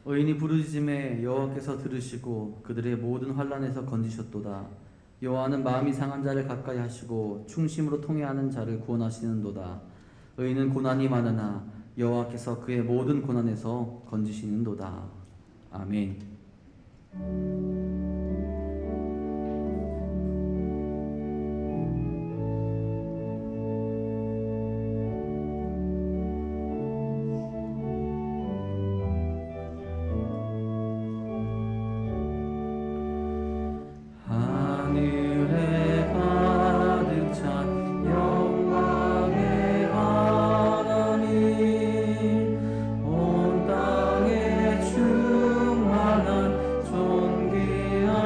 의인이 부르짖음에 여호와께서 들으시고 그들의 모든 환난에서 건지셨도다. 여호와는 마음이 상한 자를 가까이 하시고 충심으로 통회하는 자를 구원하시는도다. 의인은 고난이 많으나 여호와께서 그의 모든 고난에서 건지시는도다. 아멘. 하늘에 가득 찬 영광의 하나님, 온 땅에 충만한 존귀한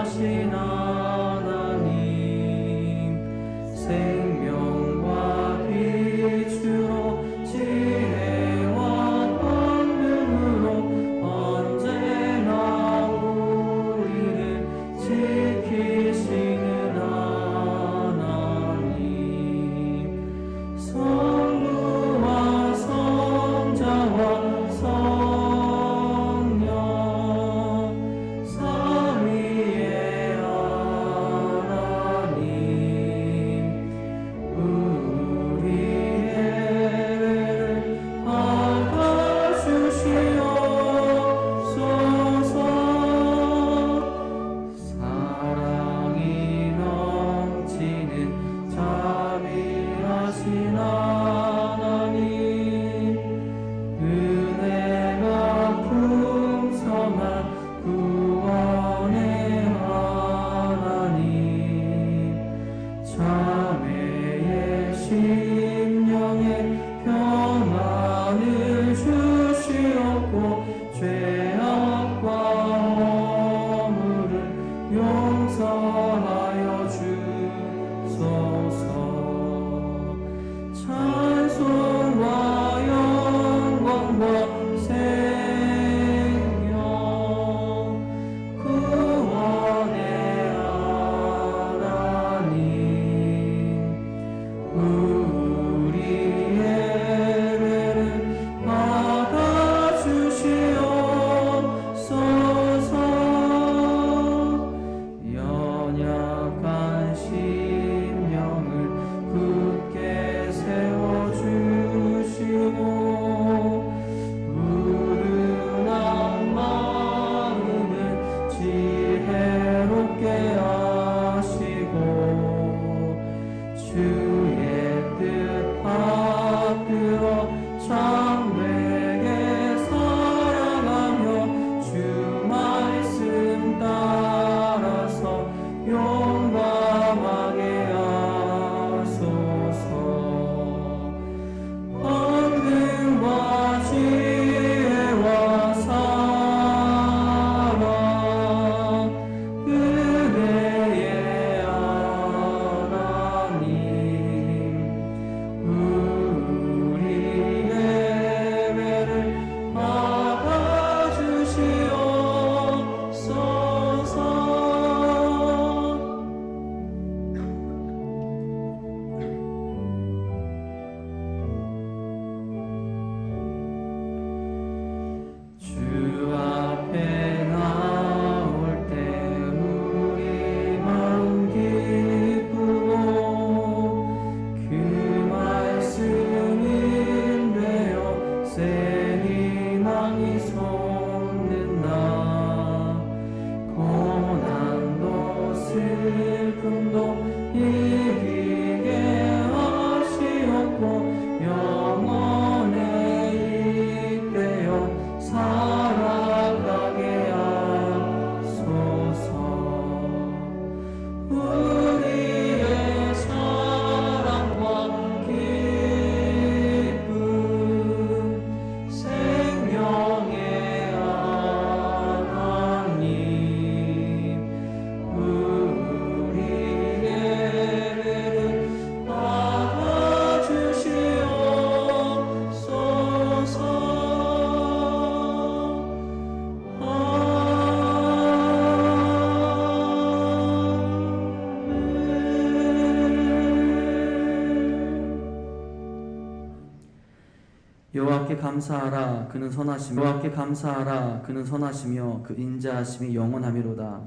여호와께 감사하라 그는 선하시며 여호와께 감사하라 그는 선하시며 그 인자하심이 영원하미로다.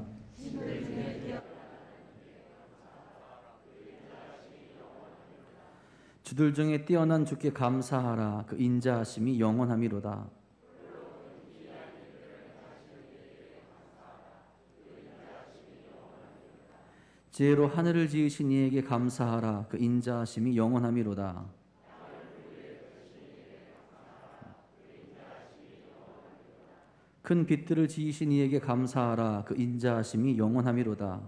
주들 중에 뛰어난 주께 감사하라 그 인자하심이 영원하미로다. 지혜로 하늘을 지으신 이에게 감사하라 그 인자하심이 영원하미로다. 큰 빛들을 지으신 이에게 감사하라 그 인자하심이 영원하미로다.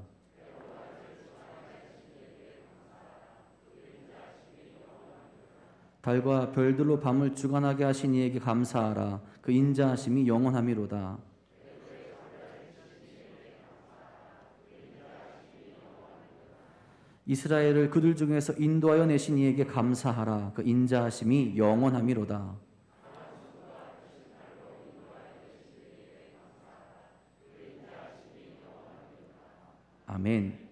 달과 별들로 밤을 주관하게 하신 이에게 감사하라 그 인자하심이 영원하미로다. 이스라엘을 그들 중에서 인도하여 내신 이에게 감사하라 그 인자하심이 영원하미로다. 아멘.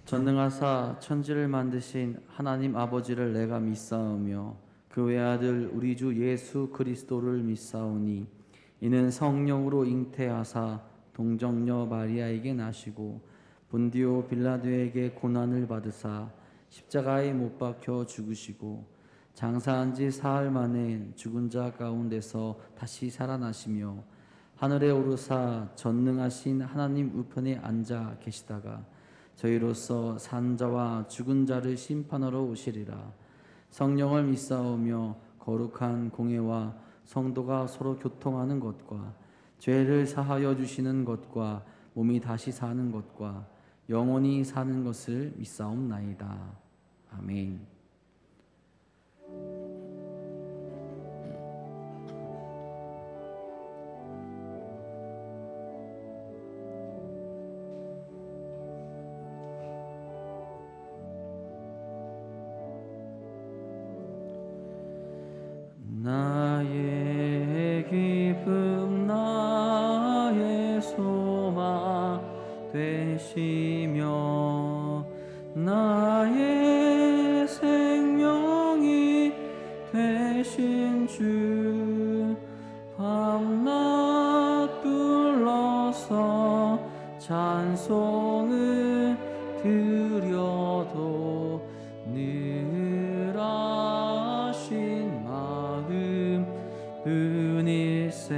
전능하사 천지를 만드신 하나님 아버지를 내가 믿사오며 그 외아들 우리 주 예수 그리스도를 믿사오니 이는 성령으로 잉태하사 동정녀 마리아에게 나시고 본디오 빌라도에게 고난을 받으사 십자가에 못 박혀 죽으시고 장사한 지 사흘 만에 죽은 자 가운데서 다시 살아나시며 하늘에 오르사 전능하신 하나님 우편에 앉아 계시다가 저희로서 산 자와 죽은 자를 심판하러 오시리라. 성령을 믿사오며 거룩한 공예와 성도가 서로 교통하는 것과 죄를 사하여 주시는 것과 몸이 다시 사는 것과 영원히 사는 것을 믿사옵나이다. 아멘. 나의 기쁨 나의 소망 되시며 나의 생명이 되신 주 밤낮 둘러서 찬송을 드려도 늘 아신 마음 은일세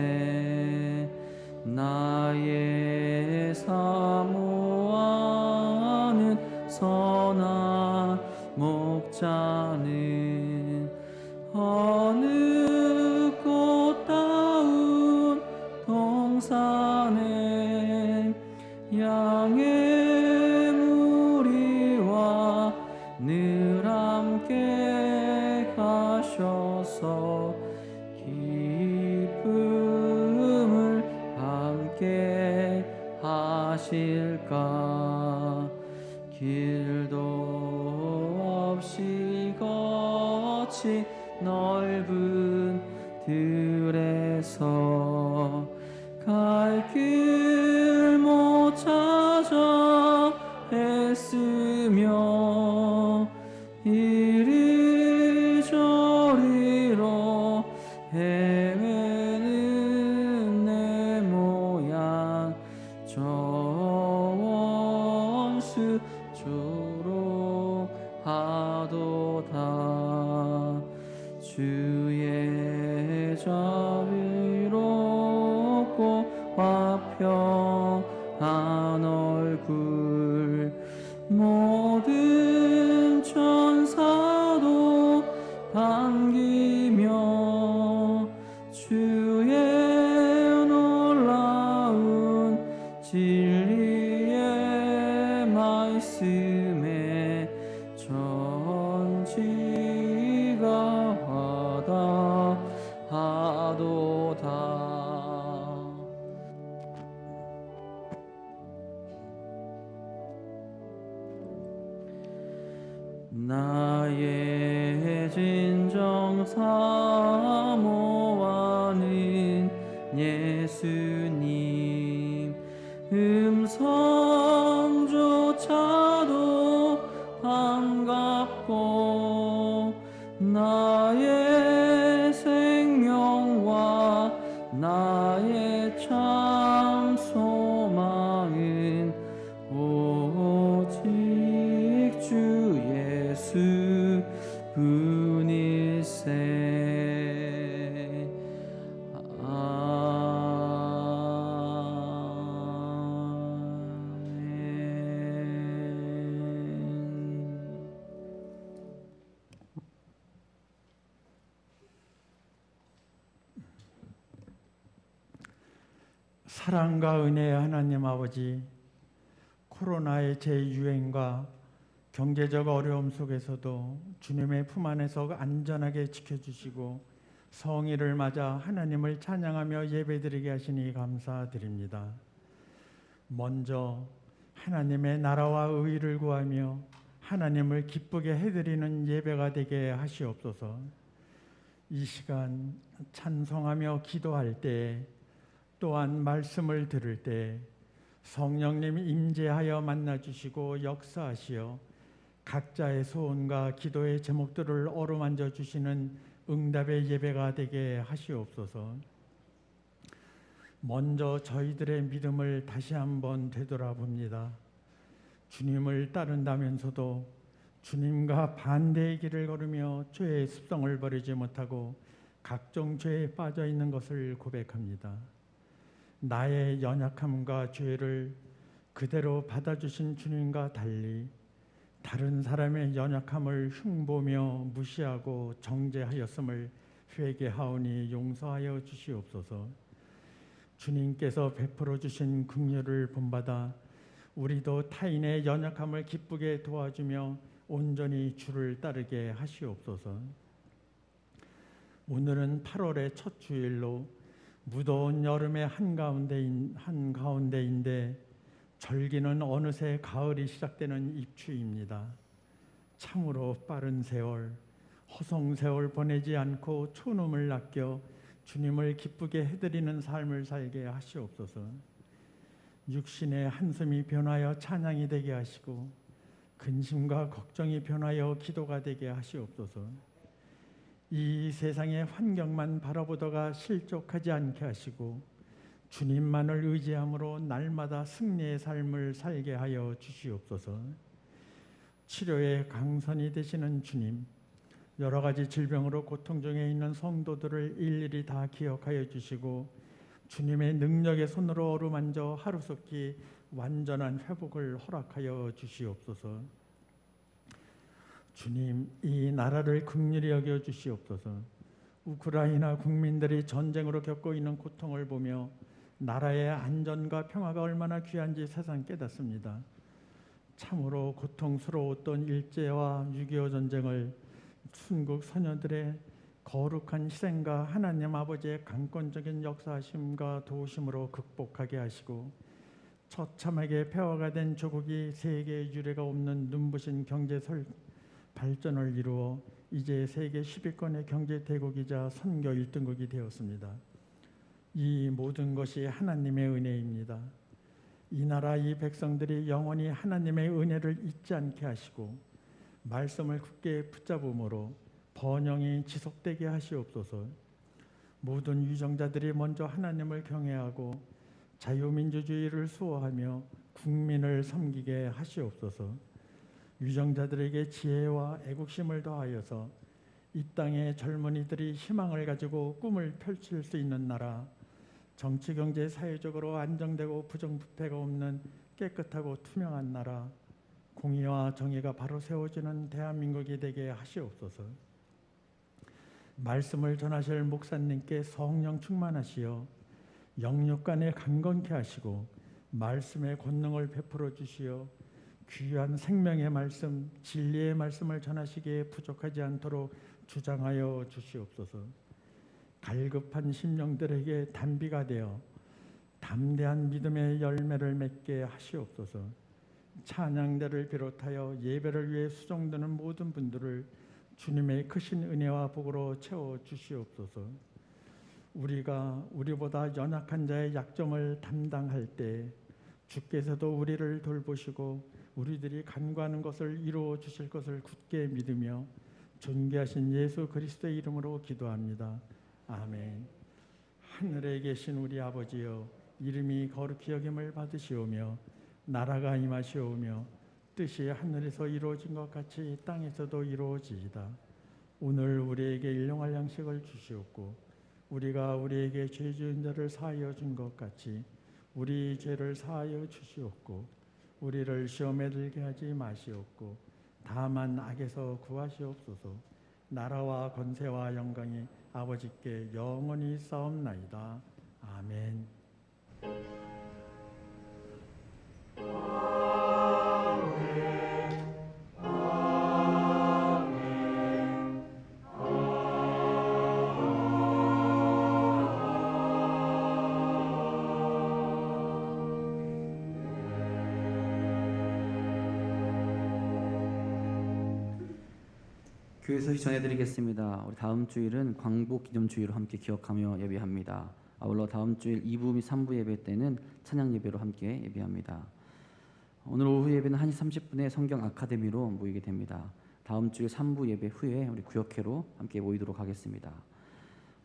나의 사모하는 선한 목자는 어느 꽃다운 동산에 양의 무리와 늘 함께 가셔서 기쁨을 함께 하실까. 길도 없이 거친 넓은 들에서 갈 길 못 찾아 애쓰며 이리저리로 헤매는 내 모양 저 원수 조롱하도다. 주의 자비롭고 화평한 얼굴 모든 천사도 반기며 주의 놀라운 진리의 말씀에 전지가 하도다. 나의 진정 사모하는 예수님 음성조차도 반갑고 나의 생명과 나의 참 소망은 오직 주 예수 분일세. 아멘. 사랑과 은혜의 하나님 아버지, 코로나의 재유행과 경제적 어려움 속에서도 주님의 품 안에서 안전하게 지켜주시고 성일을 맞아 하나님을 찬양하며 예배드리게 하시니 감사드립니다. 먼저 하나님의 나라와 의를 구하며 하나님을 기쁘게 해드리는 예배가 되게 하시옵소서. 이 시간 찬송하며 기도할 때 또한 말씀을 들을 때 성령님이 임재하여 만나주시고 역사하시어 각자의 소원과 기도의 제목들을 어루만져 주시는 응답의 예배가 되게 하시옵소서. 먼저 저희들의 믿음을 다시 한번 되돌아봅니다. 주님을 따른다면서도 주님과 반대의 길을 걸으며 죄의 습성을 버리지 못하고 각종 죄에 빠져 있는 것을 고백합니다. 나의 연약함과 죄를 그대로 받아주신 주님과 달리 다른 사람의 연약함을 흉보며 무시하고 정죄하였음을 회개하오니 용서하여 주시옵소서. 주님께서 베풀어 주신 긍휼을 본받아 우리도 타인의 연약함을 기쁘게 도와주며 온전히 주를 따르게 하시옵소서. 오늘은 8월의 첫 주일로 무더운 여름의 한가운데인데 절기는 어느새 가을이 시작되는 입추입니다. 참으로 빠른 세월, 허송세월 보내지 않고 초놈을 아껴 주님을 기쁘게 해드리는 삶을 살게 하시옵소서. 육신의 한숨이 변하여 찬양이 되게 하시고 근심과 걱정이 변하여 기도가 되게 하시옵소서. 이 세상의 환경만 바라보다가 실족하지 않게 하시고 주님만을 의지함으로 날마다 승리의 삶을 살게 하여 주시옵소서. 치료의 강선이 되시는 주님, 여러 가지 질병으로 고통 중에 있는 성도들을 일일이 다 기억하여 주시고 주님의 능력의 손으로 어루만져 하루속히 완전한 회복을 허락하여 주시옵소서. 주님, 이 나라를 긍휼히 여겨 주시옵소서. 우크라이나 국민들이 전쟁으로 겪고 있는 고통을 보며 나라의 안전과 평화가 얼마나 귀한지 세상 깨닫습니다. 참으로 고통스러웠던 일제와 6.25 전쟁을 순국 선녀들의 거룩한 희생과 하나님 아버지의 강권적인 역사하심과 도우심으로 극복하게 하시고 처참하게 폐허가 된 조국이 세계의 유례가 없는 눈부신 경제 발전을 이루어 이제 세계 10위권의 경제 대국이자 선교 1등국이 되었습니다. 이 모든 것이 하나님의 은혜입니다. 이 나라 이 백성들이 영원히 하나님의 은혜를 잊지 않게 하시고 말씀을 굳게 붙잡음으로 번영이 지속되게 하시옵소서. 모든 유정자들이 먼저 하나님을 경외하고 자유민주주의를 수호하며 국민을 섬기게 하시옵소서. 유정자들에게 지혜와 애국심을 더하여서 이 땅의 젊은이들이 희망을 가지고 꿈을 펼칠 수 있는 나라, 정치, 경제, 사회적으로 안정되고 부정부패가 없는 깨끗하고 투명한 나라, 공의와 정의가 바로 세워지는 대한민국이 되게 하시옵소서. 말씀을 전하실 목사님께 성령 충만하시어 영육간에 강건케 하시고 말씀의 권능을 베풀어 주시어 귀한 생명의 말씀, 진리의 말씀을 전하시기에 부족하지 않도록 주장하여 주시옵소서. 갈급한 심령들에게 단비가 되어 담대한 믿음의 열매를 맺게 하시옵소서. 찬양대를 비롯하여 예배를 위해 수종드는 모든 분들을 주님의 크신 은혜와 복으로 채워 주시옵소서. 우리가 우리보다 연약한 자의 약점을 담당할 때 주께서도 우리를 돌보시고 우리들이 간구하는 것을 이루어 주실 것을 굳게 믿으며 존귀하신 예수 그리스도의 이름으로 기도합니다. 아멘. 하늘에 계신 우리 아버지여, 이름이 거룩히 여김을 받으시오며 나라가 임하시오며 뜻이 하늘에서 이루어진 것 같이 땅에서도 이루어지이다. 오늘 우리에게 일용할 양식을 주시옵고 우리가 우리에게 죄 지은 자를 사하여 준 것 같이 우리 죄를 사하여 주시옵고 우리를 시험에 들게 하지 마시옵고 다만 악에서 구하시옵소서. 나라와 권세와 영광이 아버지께 영원히 싸움나이다. 아멘. 교회 소식 전해드리겠습니다. 우리 다음 주일은 광복 기념주일로 함께 기억하며 예배합니다. 아울러 다음 주일 2부 및 3부 예배 때는 찬양 예배로 함께 예배합니다. 오늘 오후 예배는 1시 30분에 성경 아카데미로 모이게 됩니다. 다음 주일 3부 예배 후에 우리 구역회로 함께 모이도록 하겠습니다.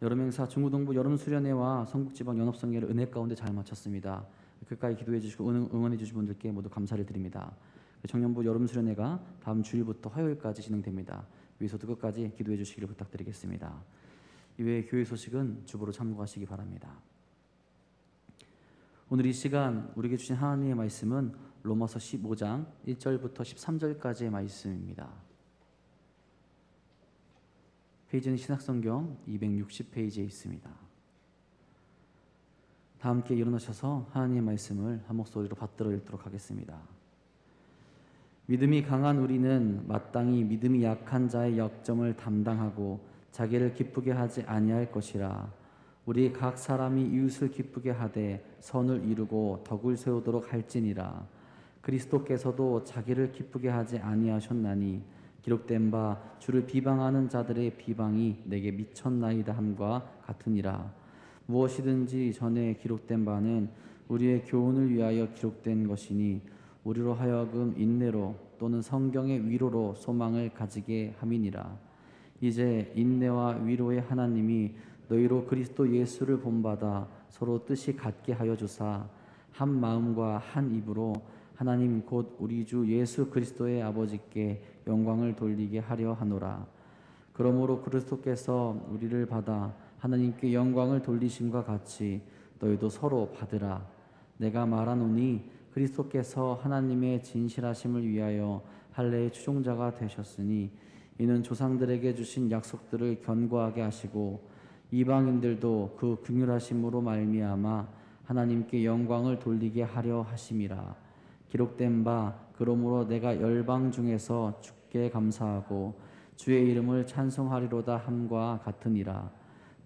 여름행사 중구동부 여름수련회와 성북지방연합성회를 은혜 가운데 잘 마쳤습니다. 끝까지 기도해 주시고 응원해 주신 분들께 모두 감사를 드립니다. 청년부 여름수련회가 다음 주일부터 화요일까지 진행됩니다. 위에서도 끝까지 기도해 주시기를 부탁드리겠습니다. 이외의 교회 소식은 주보로 참고하시기 바랍니다. 오늘 이 시간 우리에게 주신 하나님의 말씀은 로마서 15장 1절부터 13절까지의 말씀입니다. 페이지는 신약성경 260페이지에 있습니다. 다 함께 일어나셔서 하나님의 말씀을 한 목소리로 받들어 읽도록 하겠습니다. 믿음이 강한 우리는 마땅히 믿음이 약한 자의 역점을 담당하고 자기를 기쁘게 하지 아니할 것이라. 우리 각 사람이 이웃을 기쁘게 하되 선을 이루고 덕을 세우도록 할지니라. 그리스도께서도 자기를 기쁘게 하지 아니하셨나니 기록된 바 주를 비방하는 자들의 비방이 내게 미쳤나이다 함과 같으니라. 무엇이든지 전에 기록된 바는 우리의 교훈을 위하여 기록된 것이니 우리로 하여금 인내로 또는 성경의 위로로 소망을 가지게 함이니라. 이제 인내와 위로의 하나님이 너희로 그리스도 예수를 본받아 서로 뜻이 같게 하여 주사 한 마음과 한 입으로 하나님 곧 우리 주 예수 그리스도의 아버지께 영광을 돌리게 하려 하노라. 그러므로 그리스도께서 우리를 받아 하나님께 영광을 돌리심과 같이 너희도 서로 받으라. 내가 말하노니 그리스도께서 하나님의 진실하심을 위하여 할례의 추종자가 되셨으니 이는 조상들에게 주신 약속들을 견고하게 하시고 이방인들도 그 긍휼하심으로 말미암아 하나님께 영광을 돌리게 하려 하심이라. 기록된 바 그러므로 내가 열방 중에서 주께 감사하고 주의 이름을 찬송하리로다 함과 같으니라.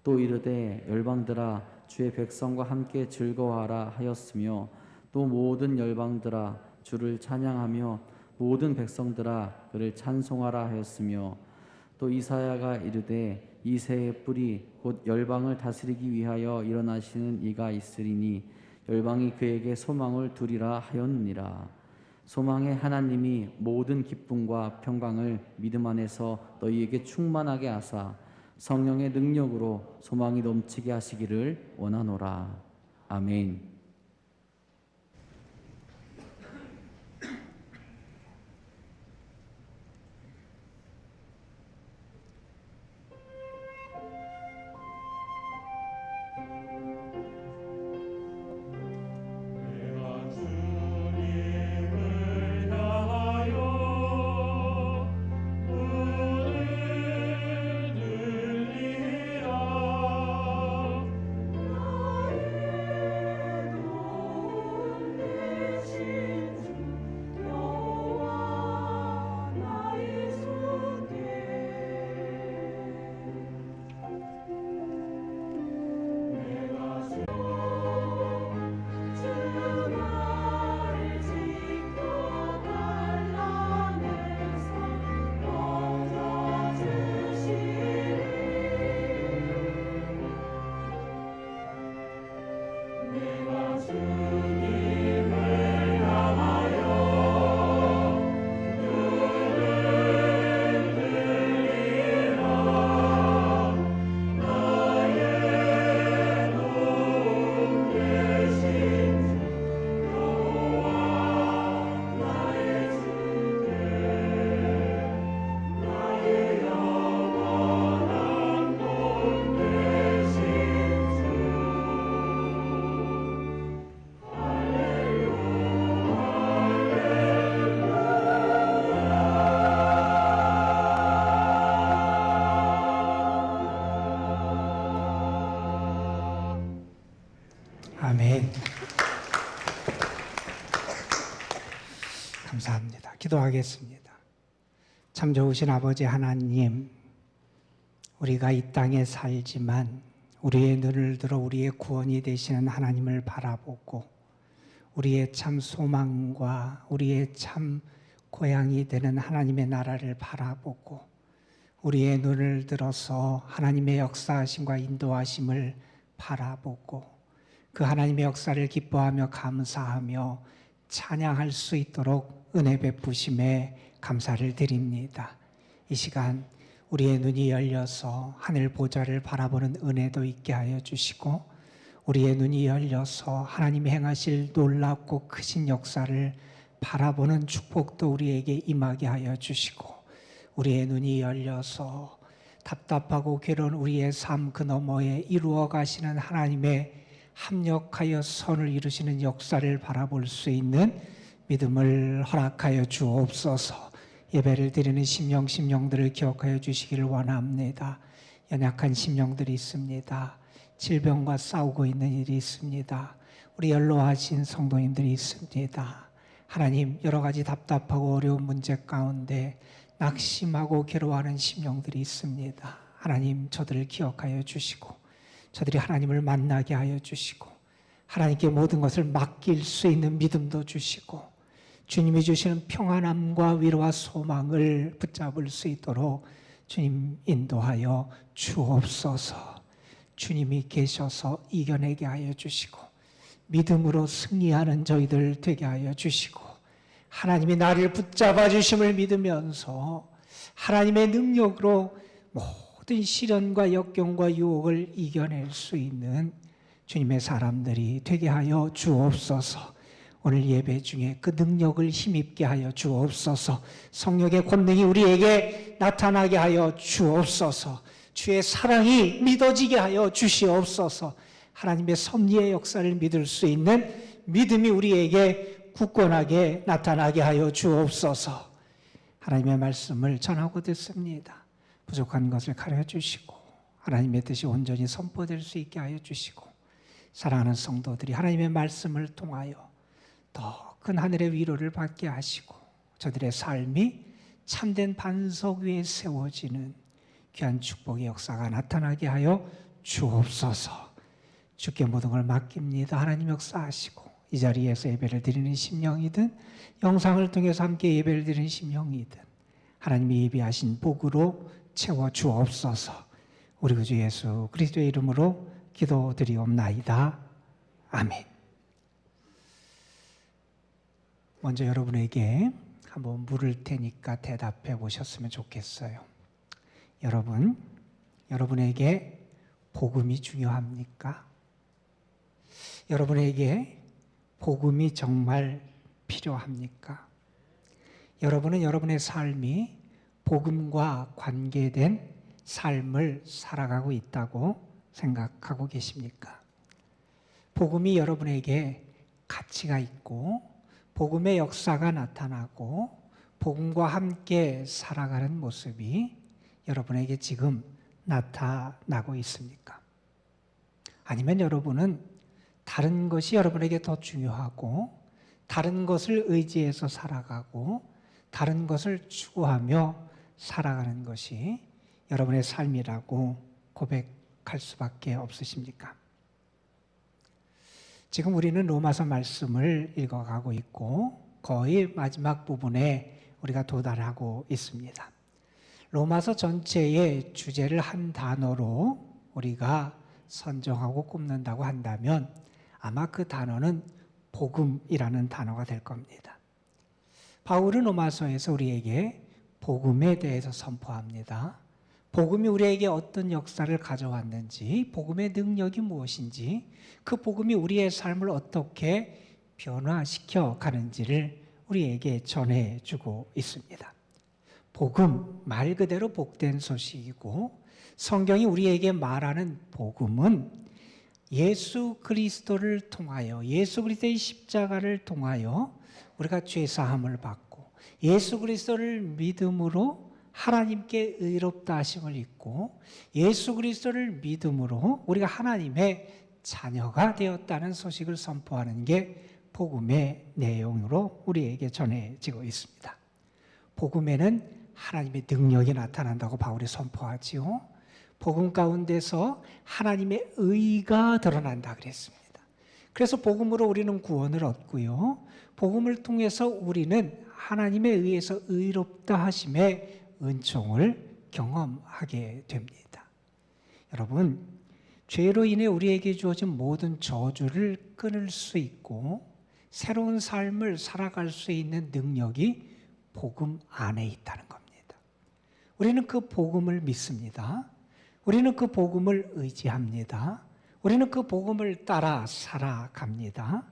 또 이르되 열방들아 주의 백성과 함께 즐거워하라 하였으며 또 모든 열방들아 주를 찬양하며 모든 백성들아 그를 찬송하라 하였으며 또 이사야가 이르되 이새의 뿌리 곧 열방을 다스리기 위하여 일어나시는 이가 있으리니 열방이 그에게 소망을 두리라 하였느니라. 소망의 하나님이 모든 기쁨과 평강을 믿음 안에서 너희에게 충만하게 하사 성령의 능력으로 소망이 넘치게 하시기를 원하노라. 아멘. 감사합니다. 기도하겠습니다. 참 좋으신 아버지 하나님, 우리가 이 땅에 살지만 우리의 눈을 들어 우리의 구원이 되시는 하나님을 바라보고 우리의 참 소망과 우리의 참 고향이 되는 하나님의 나라를 바라보고 우리의 눈을 들어서 하나님의 역사하심과 인도하심을 바라보고 그 하나님의 역사를 기뻐하며 감사하며 찬양할 수 있도록 은혜 베푸심에 감사를 드립니다. 이 시간 우리의 눈이 열려서 하늘 보좌를 바라보는 은혜도 있게 하여 주시고 우리의 눈이 열려서 하나님이 행하실 놀랍고 크신 역사를 바라보는 축복도 우리에게 임하게 하여 주시고 우리의 눈이 열려서 답답하고 괴로운 우리의 삶 그 너머에 이루어 가시는 하나님의 합력하여 선을 이루시는 역사를 바라볼 수 있는 믿음을 허락하여 주옵소서. 예배를 드리는 심령들을 기억하여 주시기를 원합니다. 연약한 심령들이 있습니다. 질병과 싸우고 있는 일이 있습니다. 우리 연로하신 성도님들이 있습니다. 하나님, 여러 가지 답답하고 어려운 문제 가운데 낙심하고 괴로워하는 심령들이 있습니다. 하나님, 저들을 기억하여 주시고 저들이 하나님을 만나게 하여 주시고 하나님께 모든 것을 맡길 수 있는 믿음도 주시고 주님이 주시는 평안함과 위로와 소망을 붙잡을 수 있도록 주님 인도하여 주옵소서. 주님이 계셔서 이겨내게 하여 주시고 믿음으로 승리하는 저희들 되게 하여 주시고 하나님이 나를 붙잡아 주심을 믿으면서 하나님의 능력으로 모든 시련과 역경과 유혹을 이겨낼 수 있는 주님의 사람들이 되게 하여 주옵소서. 오늘 예배 중에 그 능력을 힘입게 하여 주옵소서. 성령의 권능이 우리에게 나타나게 하여 주옵소서. 주의 사랑이 믿어지게 하여 주시옵소서. 하나님의 섭리의 역사를 믿을 수 있는 믿음이 우리에게 굳건하게 나타나게 하여 주옵소서. 하나님의 말씀을 전하고 듣습니다. 부족한 것을 가르쳐 주시고 하나님의 뜻이 온전히 선포될 수 있게 하여 주시고 사랑하는 성도들이 하나님의 말씀을 통하여 더 큰 하늘의 위로를 받게 하시고 저들의 삶이 참된 반석 위에 세워지는 귀한 축복의 역사가 나타나게 하여 주옵소서. 주께 모든 걸 맡깁니다. 하나님 역사하시고 이 자리에서 예배를 드리는 심령이든 영상을 통해서 함께 예배를 드리는 심령이든 하나님이 예비하신 복으로 채워 주옵소서. 우리 구주 예수 그리스도의 이름으로 기도드리옵나이다. 아멘. 먼저 여러분에게 한번 물을 테니까 대답해 보셨으면 좋겠어요. 여러분에게 복음이 중요합니까? 여러분에게 복음이 정말 필요합니까? 여러분은 여러분의 삶이 복음과 관계된 삶을 살아가고 있다고 생각하고 계십니까? 복음이 여러분에게 가치가 있고 복음의 역사가 나타나고 복음과 함께 살아가는 모습이 여러분에게 지금 나타나고 있습니까? 아니면 여러분은 다른 것이 여러분에게 더 중요하고 다른 것을 의지해서 살아가고 다른 것을 추구하며 살아가는 것이 여러분의 삶이라고 고백할 수밖에 없으십니까? 지금 우리는 로마서 말씀을 읽어가고 있고 거의 마지막 부분에 우리가 도달하고 있습니다. 로마서 전체의 주제를 한 단어로 우리가 선정하고 꼽는다고 한다면 아마 그 단어는 복음이라는 단어가 될 겁니다. 바울은 로마서에서 우리에게 복음에 대해서 선포합니다. 복음이 우리에게 어떤 역사를 가져왔는지, 복음의 능력이 무엇인지, 그 복음이 우리의 삶을 어떻게 변화시켜 가는지를 우리에게 전해주고 있습니다. 복음, 말 그대로 복된 소식이고 성경이 우리에게 말하는 복음은 예수 그리스도를 통하여 예수 그리스도의 십자가를 통하여 우리가 죄사함을 받고 예수 그리스도를 믿음으로 하나님께 의롭다 하심을 입고 예수 그리스도를 믿음으로 우리가 하나님의 자녀가 되었다는 소식을 선포하는 게 복음의 내용으로 우리에게 전해지고 있습니다. 복음에는 하나님의 능력이 나타난다고 바울이 선포하지요. 복음 가운데서 하나님의 의가 드러난다 그랬습니다. 그래서 복음으로 우리는 구원을 얻고요. 복음을 통해서 우리는 하나님에 의해서 의롭다 하심의 은총을 경험하게 됩니다. 여러분, 죄로 인해 우리에게 주어진 모든 저주를 끊을 수 있고 새로운 삶을 살아갈 수 있는 능력이 복음 안에 있다는 겁니다. 우리는 그 복음을 믿습니다. 우리는 그 복음을 의지합니다. 우리는 그 복음을 따라 살아갑니다.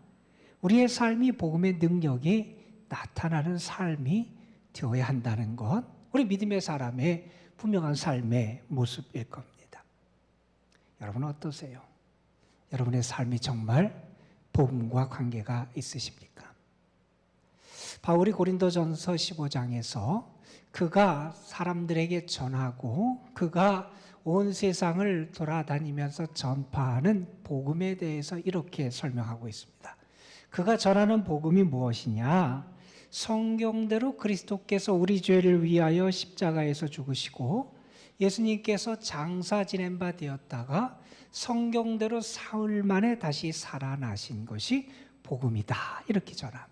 우리의 삶이 복음의 능력이 나타나는 삶이 되어야 한다는 것, 우리 믿음의 사람의 분명한 삶의 모습일 겁니다. 여러분은 어떠세요? 여러분의 삶이 정말 복음과 관계가 있으십니까? 바울이 고린도전서 15장에서 그가 사람들에게 전하고 그가 온 세상을 돌아다니면서 전파하는 복음에 대해서 이렇게 설명하고 있습니다. 그가 전하는 복음이 무엇이냐? 성경대로 그리스도께서 우리 죄를 위하여 십자가에서 죽으시고 예수님께서 장사 지낸 바 되었다가 성경대로 사흘 만에 다시 살아나신 것이 복음이다. 이렇게 전합니다.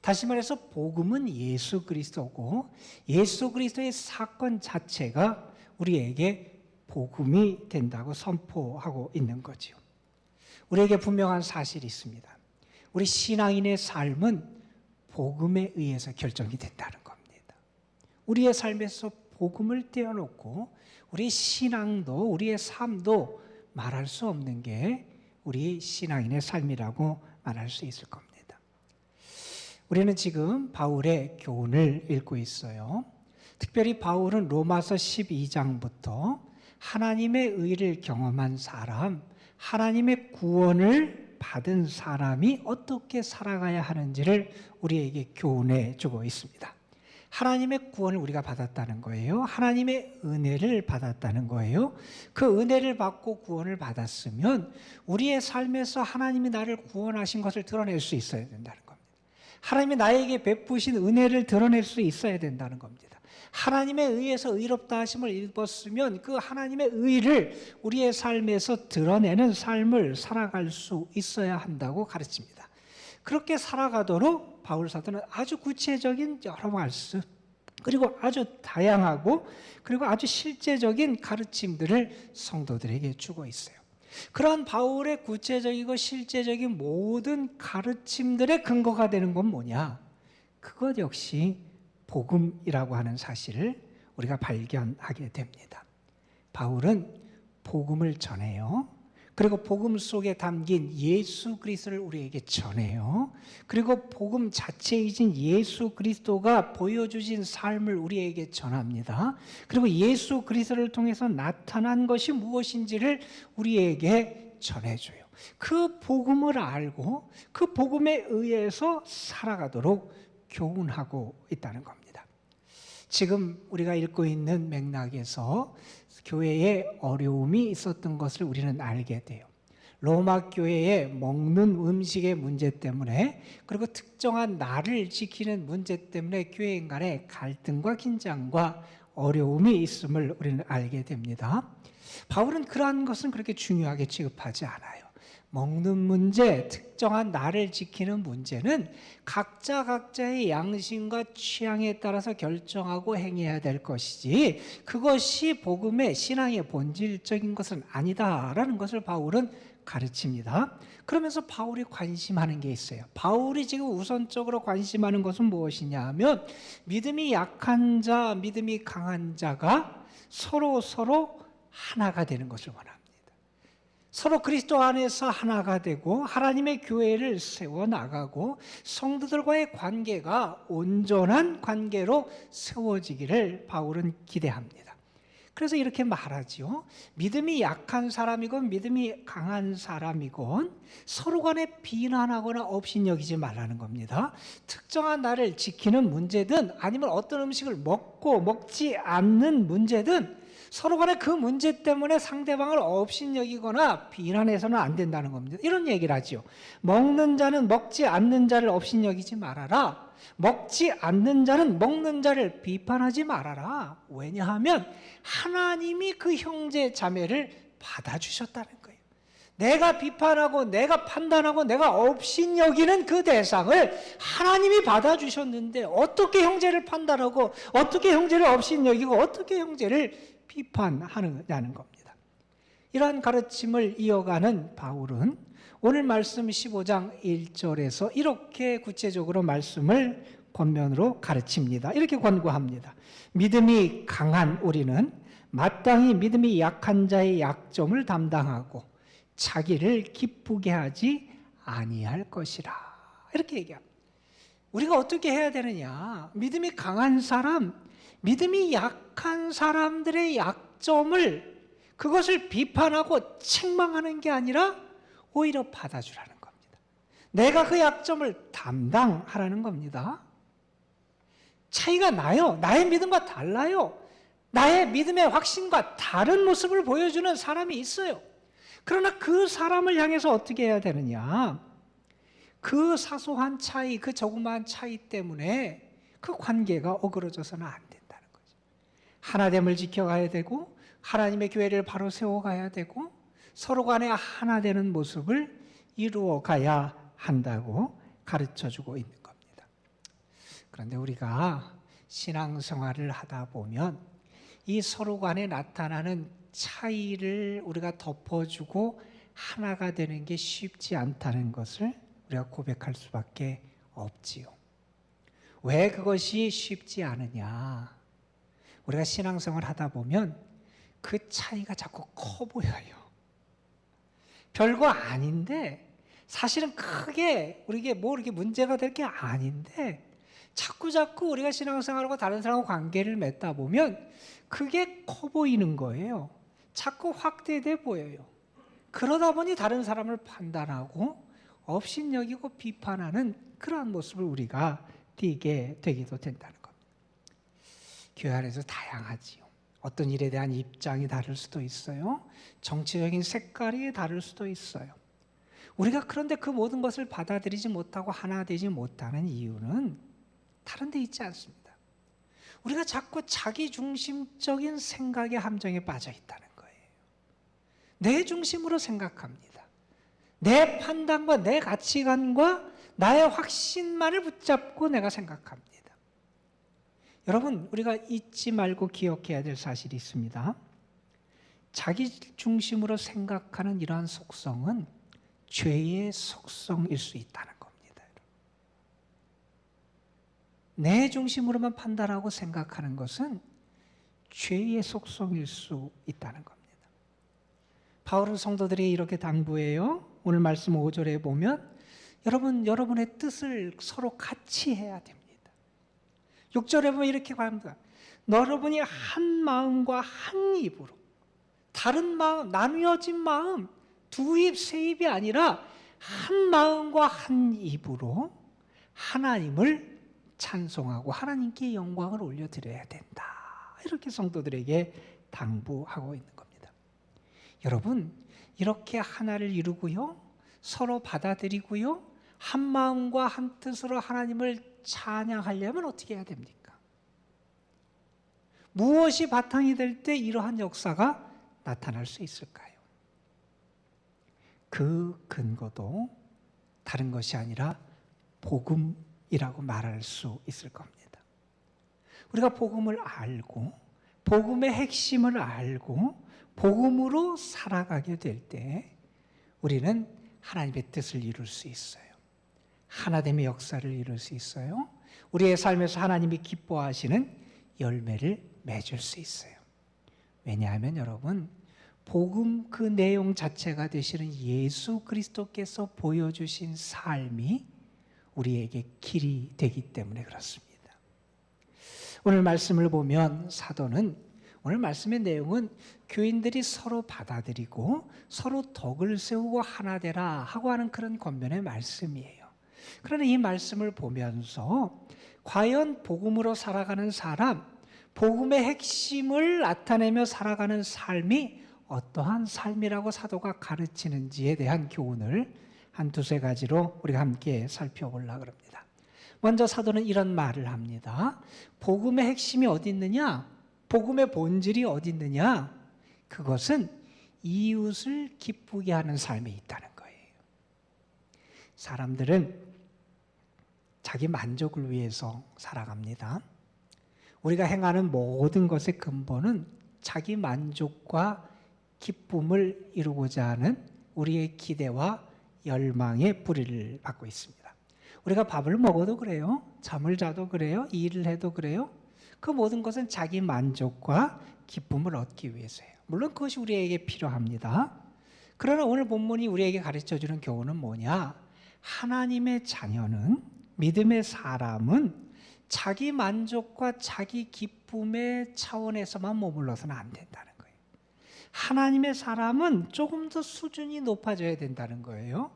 다시 말해서 복음은 예수 그리스도고 예수 그리스도의 사건 자체가 우리에게 복음이 된다고 선포하고 있는 거죠. 우리에게 분명한 사실이 있습니다. 우리 신앙인의 삶은 복음에 의해서 결정이 된다는 겁니다. 우리의 삶에서 복음을 떼어놓고 우리 신앙도 우리의 삶도 말할 수 없는 게 우리 신앙인의 삶이라고 말할 수 있을 겁니다. 우리는 지금 바울의 교훈을 읽고 있어요. 특별히 바울은 로마서 12장부터 하나님의 의를 경험한 사람, 하나님의 구원을 받은 사람이 어떻게 살아가야 하는지를 우리에게 교훈해 주고 있습니다. 하나님의 구원을 우리가 받았다는 거예요. 하나님의 은혜를 받았다는 거예요. 그 은혜를 받고 구원을 받았으면 우리의 삶에서 하나님이 나를 구원하신 것을 드러낼 수 있어야 된다는 겁니다. 하나님이 나에게 베푸신 은혜를 드러낼 수 있어야 된다는 겁니다. 하나님에 의해서 의롭다 하심을 입었으면 그 하나님의 의를 우리의 삶에서 드러내는 삶을 살아갈 수 있어야 한다고 가르칩니다. 그렇게 살아가도록 바울 사도는 아주 구체적인 여러 말씀 그리고 아주 다양하고 그리고 아주 실제적인 가르침들을 성도들에게 주고 있어요. 그러한 바울의 구체적이고 실제적인 모든 가르침들의 근거가 되는 건 뭐냐? 그것 역시 복음이라고 하는 사실을 우리가 발견하게 됩니다. 바울은 복음을 전해요. 그리고 복음 속에 담긴 예수 그리스도를 우리에게 전해요. 그리고 복음 자체이신 예수 그리스도가 보여주신 삶을 우리에게 전합니다. 그리고 예수 그리스도를 통해서 나타난 것이 무엇인지를 우리에게 전해줘요. 그 복음을 알고 그 복음에 의해서 살아가도록 교훈하고 있다는 겁니다. 지금 우리가 읽고 있는 맥락에서 교회에 어려움이 있었던 것을 우리는 알게 돼요. 로마 교회의 먹는 음식의 문제 때문에 그리고 특정한 날을 지키는 문제 때문에 교회 간의 갈등과 긴장과 어려움이 있음을 우리는 알게 됩니다. 바울은 그러한 것은 그렇게 중요하게 취급하지 않아요. 먹는 문제, 특정한 날을 지키는 문제는 각자의 양심과 취향에 따라서 결정하고 행해야 될 것이지 그것이 복음의 신앙의 본질적인 것은 아니다라는 것을 바울은 가르칩니다. 그러면서 바울이 관심하는 게 있어요. 바울이 지금 우선적으로 관심하는 것은 무엇이냐 하면 믿음이 약한 자, 믿음이 강한 자가 서로 하나가 되는 것을 원합니다. 서로 그리스도 안에서 하나가 되고 하나님의 교회를 세워나가고 성도들과의 관계가 온전한 관계로 세워지기를 바울은 기대합니다. 그래서 이렇게 말하지요. 믿음이 약한 사람이건 믿음이 강한 사람이건 서로 간에 비난하거나 업신여기지 말라는 겁니다. 특정한 날을 지키는 문제든 아니면 어떤 음식을 먹고 먹지 않는 문제든 서로 간에 그 문제 때문에 상대방을 업신여기거나 비난해서는 안 된다는 겁니다. 이런 얘기를 하죠. 먹는 자는 먹지 않는 자를 업신여기지 말아라. 먹지 않는 자는 먹는 자를 비판하지 말아라. 왜냐하면 하나님이 그 형제 자매를 받아주셨다는 거예요. 내가 비판하고 내가 판단하고 내가 업신여기는 그 대상을 하나님이 받아주셨는데 어떻게 형제를 판단하고 어떻게 형제를 업신여기고 어떻게 형제를 비판하느냐는 겁니다. 이러한 가르침을 이어가는 바울은 오늘 말씀 15장 1절에서 이렇게 구체적으로 말씀을 권면으로 가르칩니다. 이렇게 권고합니다. 믿음이 강한 우리는 마땅히 믿음이 약한 자의 약점을 담당하고 자기를 기쁘게 하지 아니할 것이라. 이렇게 얘기합니다. 우리가 어떻게 해야 되느냐? 믿음이 강한 사람, 믿음이 약한 사람들의 약점을 그것을 비판하고 책망하는 게 아니라 오히려 받아주라는 겁니다. 내가 그 약점을 담당하라는 겁니다. 차이가 나요. 나의 믿음과 달라요. 나의 믿음의 확신과 다른 모습을 보여주는 사람이 있어요. 그러나 그 사람을 향해서 어떻게 해야 되느냐? 그 사소한 차이, 그 조그마한 차이 때문에 그 관계가 어그러져서는 안 된다는 거죠. 하나됨을 지켜가야 되고 하나님의 교회를 바로 세워가야 되고 서로 간에 하나 되는 모습을 이루어가야 한다고 가르쳐주고 있는 겁니다. 그런데 우리가 신앙생활을 하다 보면 이 서로 간에 나타나는 차이를 우리가 덮어주고 하나가 되는 게 쉽지 않다는 것을 우리가 고백할 수밖에 없지요. 왜 그것이 쉽지 않으냐? 우리가 신앙생활 하다 보면 그 차이가 자꾸 커 보여요. 별거 아닌데 사실은 크게 우리에게 뭐 이렇게 문제가 될 게 아닌데 자꾸 우리가 신앙생활하고 다른 사람과 관계를 맺다 보면 그게 커 보이는 거예요. 자꾸 확대돼 보여요. 그러다 보니 다른 사람을 판단하고 업신여기고 비판하는 그러한 모습을 우리가 띠게 되기도 된다는 겁니다. 교회 안에서 다양하지요. 어떤 일에 대한 입장이 다를 수도 있어요. 정치적인 색깔이 다를 수도 있어요. 우리가 그런데 그 모든 것을 받아들이지 못하고 하나 되지 못하는 이유는 다른 데 있지 않습니다. 우리가 자꾸 자기중심적인 생각의 함정에 빠져 있다는 거예요. 내 중심으로 생각합니다. 내 판단과 내 가치관과 나의 확신만을 붙잡고 내가 생각합니다. 여러분, 우리가 잊지 말고 기억해야 될 사실이 있습니다. 자기 중심으로 생각하는 이러한 속성은 죄의 속성일 수 있다는 겁니다. 내 중심으로만 판단하고 생각하는 것은 죄의 속성일 수 있다는 겁니다. 바울은 성도들이 이렇게 당부해요. 오늘 말씀 5절에 보면 여러분의 뜻을 서로 같이 해야 됩니다. 6절에 보면 이렇게 말합니다. 여러분이 한 마음과 한 입으로 다른 마음, 나누어진 마음, 두 입, 세 입이 아니라 한 마음과 한 입으로 하나님을 찬송하고 하나님께 영광을 올려드려야 된다. 이렇게 성도들에게 당부하고 있는 겁니다. 여러분, 이렇게 하나를 이루고요, 서로 받아들이고요, 한 마음과 한 뜻으로 하나님을 찬양하려면 어떻게 해야 됩니까? 무엇이 바탕이 될 때 이러한 역사가 나타날 수 있을까요? 그 근거도 다른 것이 아니라 복음이라고 말할 수 있을 겁니다. 우리가 복음을 알고 복음의 핵심을 알고 복음으로 살아가게 될 때 우리는 하나님의 뜻을 이룰 수 있어요. 하나됨의 역사를 이룰 수 있어요. 우리의 삶에서 하나님이 기뻐하시는 열매를 맺을 수 있어요. 왜냐하면 여러분, 복음 그 내용 자체가 되시는 예수 그리스도께서 보여주신 삶이 우리에게 길이 되기 때문에 그렇습니다. 오늘 말씀을 보면 사도는 오늘 말씀의 내용은 교인들이 서로 받아들이고 서로 덕을 세우고 하나 되라 하고 하는 그런 권면의 말씀이에요. 그러나 이 말씀을 보면서 과연 복음으로 살아가는 사람, 복음의 핵심을 나타내며 살아가는 삶이 어떠한 삶이라고 사도가 가르치는지에 대한 교훈을 한 두세 가지로 우리가 함께 살펴보려고 합니다. 먼저 사도는 이런 말을 합니다. 복음의 핵심이 어디 있느냐? 복음의 본질이 어디 있느냐? 그것은 이웃을 기쁘게 하는 삶에 있다는 거예요. 사람들은 자기 만족을 위해서 살아갑니다. 우리가 행하는 모든 것의 근본은 자기 만족과 기쁨을 이루고자 하는 우리의 기대와 열망의 뿌리를 받고 있습니다. 우리가 밥을 먹어도 그래요. 잠을 자도 그래요. 일을 해도 그래요. 그 모든 것은 자기 만족과 기쁨을 얻기 위해서예요. 물론 그것이 우리에게 필요합니다. 그러나 오늘 본문이 우리에게 가르쳐주는 교훈은 뭐냐? 하나님의 자녀는, 믿음의 사람은 자기 만족과 자기 기쁨의 차원에서만 머물러서는 안 된다는 거예요. 하나님의 사람은 조금 더 수준이 높아져야 된다는 거예요.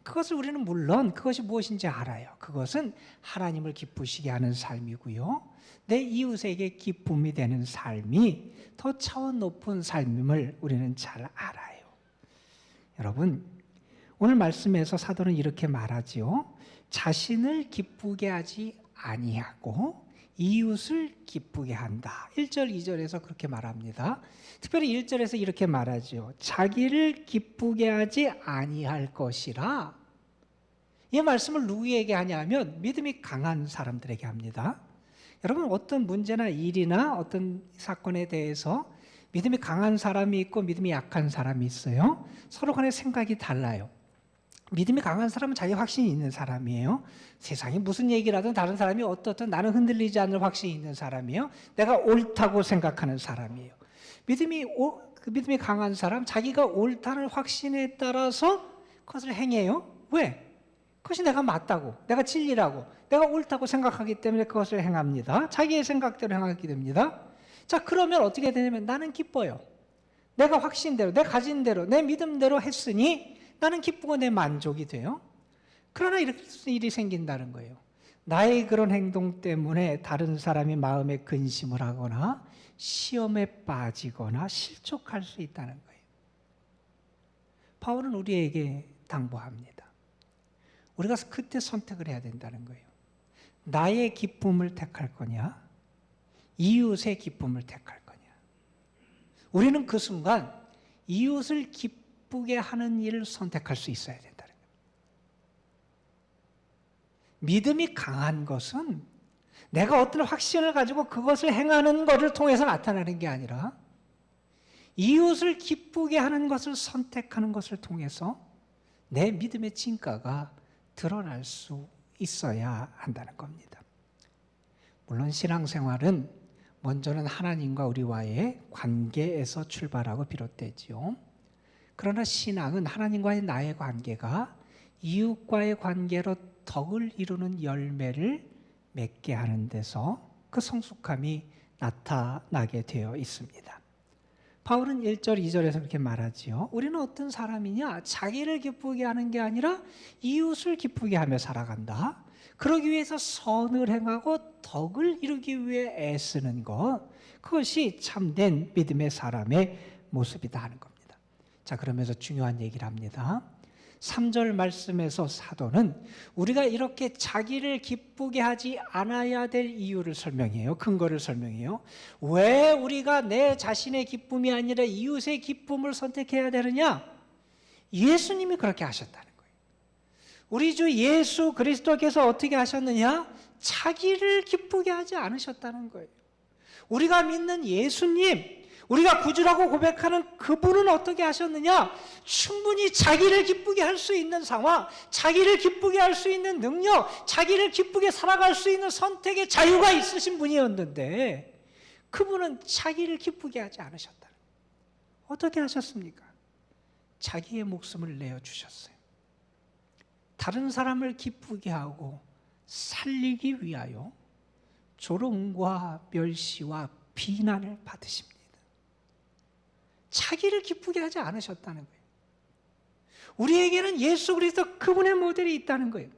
그것을 우리는 물론 그것이 무엇인지 알아요. 그것은 하나님을 기쁘시게 하는 삶이고요. 내 이웃에게 기쁨이 되는 삶이 더 차원 높은 삶임을 우리는 잘 알아요. 여러분, 오늘 말씀에서 사도는 이렇게 말하지요. 자신을 기쁘게 하지 아니하고 이웃을 기쁘게 한다. 1절, 2절에서 그렇게 말합니다. 특별히 1절에서 이렇게 말하죠. 자기를 기쁘게 하지 아니할 것이라. 이 말씀을 누구에게 하냐면 믿음이 강한 사람들에게 합니다. 여러분, 어떤 문제나 일이나 어떤 사건에 대해서 믿음이 강한 사람이 있고 믿음이 약한 사람이 있어요. 서로 간의 생각이 달라요. 믿음이 강한 사람은 자기 확신이 있는 사람이에요. 세상이 무슨 얘기를 하든 다른 사람이 어떻든 나는 흔들리지 않을 확신이 있는 사람이에요. 내가 옳다고 생각하는 사람이에요. 믿음이 강한 사람, 자기가 옳다는 확신에 따라서 그것을 행해요. 왜? 그것이 내가 맞다고, 내가 진리라고, 내가 옳다고 생각하기 때문에 그것을 행합니다. 자기의 생각대로 행하게 됩니다. 자, 그러면 어떻게 되냐면 나는 기뻐요. 내가 확신대로, 내 가진 대로, 내 믿음대로 했으니 나는 기쁘고 내 만족이 돼요. 그러나 이렇게 일이 생긴다는 거예요. 나의 그런 행동 때문에 다른 사람이 마음에 근심을 하거나 시험에 빠지거나 실족할 수 있다는 거예요. 바울은 우리에게 당부합니다. 우리가 그때 선택을 해야 된다는 거예요. 나의 기쁨을 택할 거냐? 이웃의 기쁨을 택할 거냐? 우리는 그 순간 이웃을 기쁘게 하는 일을 선택할 수 있어야 된다는 거예요. 믿음이 강한 것은 내가 어떤 확신을 가지고 그것을 행하는 것을 통해서 나타나는 게 아니라 이웃을 기쁘게 하는 것을 선택하는 것을 통해서 내 믿음의 진가가 드러날 수 있어야 한다는 겁니다. 물론 신앙생활은 먼저는 하나님과 우리와의 관계에서 출발하고 비롯되지요. 그러나 신앙은 하나님과의 나의 관계가 이웃과의 관계로 덕을 이루는 열매를 맺게 하는 데서 그 성숙함이 나타나게 되어 있습니다. 바울은 1절, 2절에서 그렇게 말하지요. 우리는 어떤 사람이냐? 자기를 기쁘게 하는 게 아니라 이웃을 기쁘게 하며 살아간다. 그러기 위해서 선을 행하고 덕을 이루기 위해 애쓰는 것, 그것이 참된 믿음의 사람의 모습이다 하는 겁니다. 자, 그러면서 중요한 얘기를 합니다. 3절 말씀에서 사도는 우리가 이렇게 자기를 기쁘게 하지 않아야 될 이유를 설명해요. 근거를 설명해요. 왜 우리가 내 자신의 기쁨이 아니라 이웃의 기쁨을 선택해야 되느냐? 예수님이 그렇게 하셨다는 거예요. 우리 주 예수 그리스도께서 어떻게 하셨느냐? 자기를 기쁘게 하지 않으셨다는 거예요. 우리가 믿는 예수님, 우리가 구주라고 고백하는 그분은 어떻게 하셨느냐? 충분히 자기를 기쁘게 할 수 있는 상황, 자기를 기쁘게 할 수 있는 능력, 자기를 기쁘게 살아갈 수 있는 선택의 자유가 있으신 분이었는데 그분은 자기를 기쁘게 하지 않으셨다. 어떻게 하셨습니까? 자기의 목숨을 내어주셨어요. 다른 사람을 기쁘게 하고 살리기 위하여 조롱과 멸시와 비난을 받으십니다. 자기를 기쁘게 하지 않으셨다는 거예요. 우리에게는 예수 그리스도 그분의 모델이 있다는 거예요.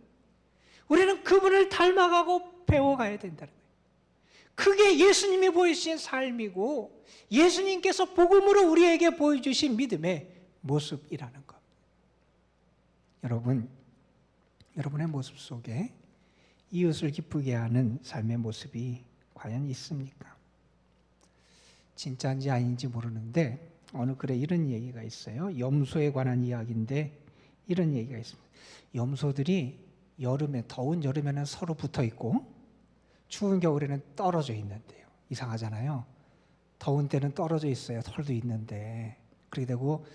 우리는 그분을 닮아가고 배워가야 된다는 거예요. 그게 예수님이 보여주신 삶이고 예수님께서 복음으로 우리에게 보여주신 믿음의 모습이라는 것. 여러분, 여러분의 모습 속에 이웃을 기쁘게 하는 삶의 모습이 과연 있습니까? 진짜인지 아닌지 모르는데 어느 글에 이런 얘기가 있어요. 염소에 관한 이야기인데 이런 얘기가 있습니다. 염소들이 여름에, 더운 여름에는 서로 붙어 있고 추운 겨울에는 떨어져 있는데요. 이상하잖아요. 더운 때는 떨어져 있어야 털도 있는데 그렇게 되고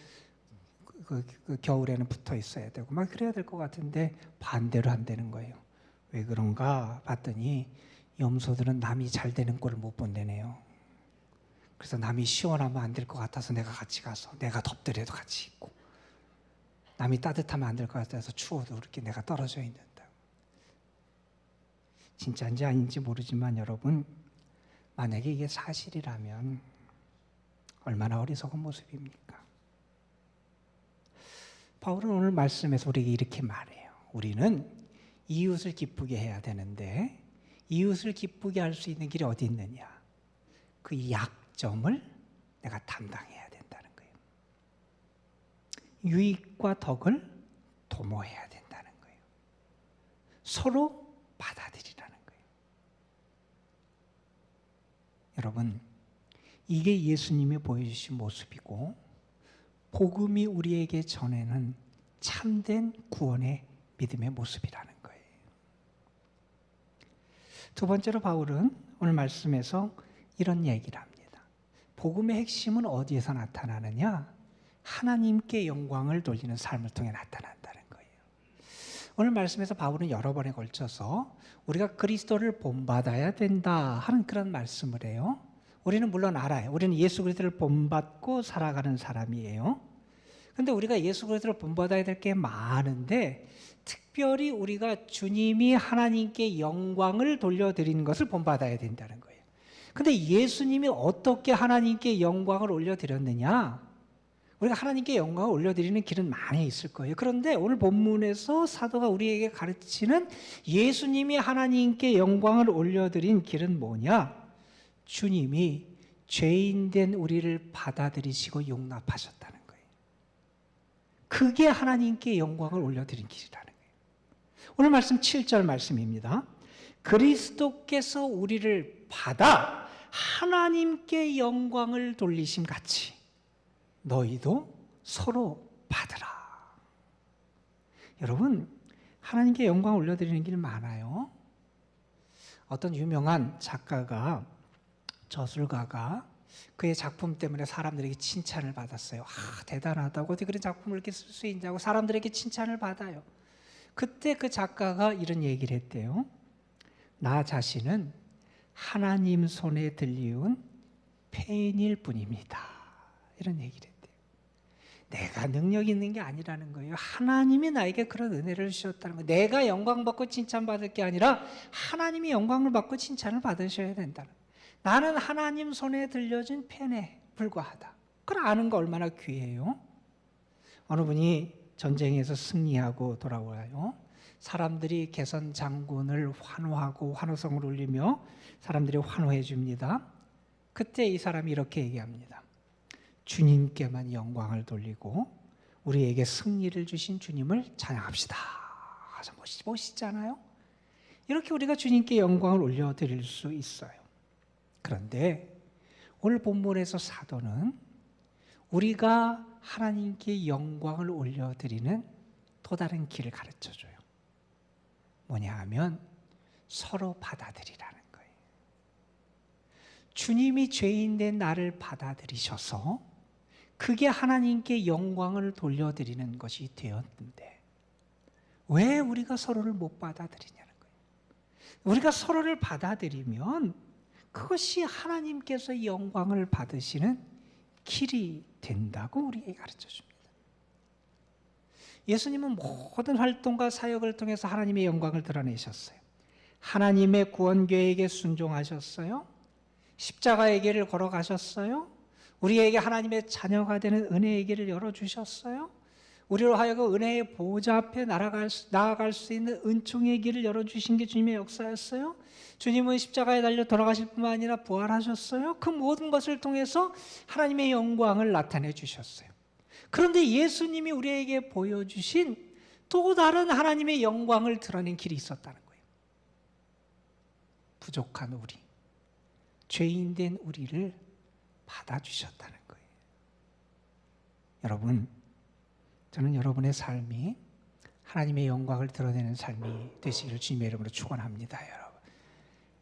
그 겨울에는 붙어 있어야 되고 막 그래야 될 것 같은데 반대로 안 되는 거예요. 왜 그런가 봤더니 염소들은 남이 잘 되는 꼴을 못 본다네요. 그래서 남이 시원하면 안 될 것 같아서 내가 같이 가서 내가 덥더라도 같이 있고 남이 따뜻하면 안 될 것 같아서 추워도 그렇게 내가 떨어져 있는다. 진짜인지 아닌지 모르지만 여러분, 만약에 이게 사실이라면 얼마나 어리석은 모습입니까? 바울은 오늘 말씀에서 우리에게 이렇게 말해요. 우리는 이웃을 기쁘게 해야 되는데 이웃을 기쁘게 할 수 있는 길이 어디 있느냐? 그 약점을 내가 담당해야 된다는 거예요. 유익과 덕을 도모해야 된다는 거예요. 서로 받아들이라는 거예요. 여러분, 이게 예수님이 보여주신 모습이고 복음이 우리에게 전하는 참된 구원의 믿음의 모습이라는 거예요. 두 번째로 바울은 오늘 말씀에서 이런 얘기를 합니다. 복음의 핵심은 어디에서 나타나느냐? 하나님께 영광을 돌리는 삶을 통해 나타난다는 거예요. 오늘 말씀에서 바울은 여러 번에 걸쳐서 우리가 그리스도를 본받아야 된다 하는 그런 말씀을 해요. 우리는 물론 알아요. 우리는 예수 그리스도를 본받고 살아가는 사람이에요. 그런데 우리가 예수 그리스도를 본받아야 될 게 많은데 특별히 우리가 주님이 하나님께 영광을 돌려드리는 것을 본받아야 된다는 거예요. 근데 예수님이 어떻게 하나님께 영광을 올려드렸느냐? 우리가 하나님께 영광을 올려드리는 길은 많이 있을 거예요. 그런데 오늘 본문에서 사도가 우리에게 가르치는 예수님이 하나님께 영광을 올려드린 길은 뭐냐? 주님이 죄인된 우리를 받아들이시고 용납하셨다는 거예요. 그게 하나님께 영광을 올려드린 길이라는 거예요. 오늘 말씀 7절 말씀입니다. 그리스도께서 우리를 받아 하나님께 영광을 돌리심 같이 너희도 서로 받으라. 여러분, 하나님께 영광을 올려드리는 길 많아요. 어떤 유명한 작가가, 저술가가 그의 작품 때문에 사람들에게 칭찬을 받았어요. 대단하다고 어떻게 그런 작품을 이렇게 쓸 수 있냐고 사람들에게 칭찬을 받아요. 그때 그 작가가 이런 얘기를 했대요. 나 자신은 하나님 손에 들리운 펜일 뿐입니다. 이런 얘기를 했대요. 내가 능력 있는 게 아니라는 거예요. 하나님이 나에게 그런 은혜를 주셨다는 거예요. 내가 영광받고 칭찬받을 게 아니라 하나님이 영광을 받고 칭찬을 받으셔야 된다는 거예요. 나는 하나님 손에 들려준 펜에 불과하다. 그걸 아는 거 얼마나 귀해요. 어느 분이 전쟁에서 승리하고 돌아와요. 사람들이 개선 장군을 환호하고 환호성을 울리며 사람들이 환호해 줍니다. 그때 이 사람이 이렇게 얘기합니다. 주님께만 영광을 돌리고 우리에게 승리를 주신 주님을 찬양합시다. 아주 멋있잖아요. 이렇게 우리가 주님께 영광을 올려드릴 수 있어요. 그런데 오늘 본문에서 사도는 우리가 하나님께 영광을 올려드리는 또 다른 길을 가르쳐줘요. 뭐냐 하면 서로 받아들이라는 거예요. 주님이 죄인된 나를 받아들이셔서 그게 하나님께 영광을 돌려드리는 것이 되었는데 왜 우리가 서로를 못 받아들이냐는 거예요. 우리가 서로를 받아들이면 그것이 하나님께서 영광을 받으시는 길이 된다고 우리에게 가르쳐줍니다. 예수님은 모든 활동과 사역을 통해서 하나님의 영광을 드러내셨어요. 하나님의 구원 계획에 순종하셨어요. 십자가의 길을 걸어가셨어요. 우리에게 하나님의 자녀가 되는 은혜의 길을 열어주셨어요. 우리로 하여금 은혜의 보좌 앞에 나아갈 수 있는 은총의 길을 열어주신 게 주님의 역사였어요. 주님은 십자가에 달려 돌아가실 뿐만 아니라 부활하셨어요. 그 모든 것을 통해서 하나님의 영광을 나타내 주셨어요. 그런데 예수님이 우리에게 보여주신 또 다른 하나님의 영광을 드러낸 길이 있었다는 거예요. 부족한 우리, 죄인된 우리를 받아주셨다는 거예요. 여러분, 저는 여러분의 삶이 하나님의 영광을 드러내는 삶이 되시기를 주님의 이름으로 축원합니다. 여러분,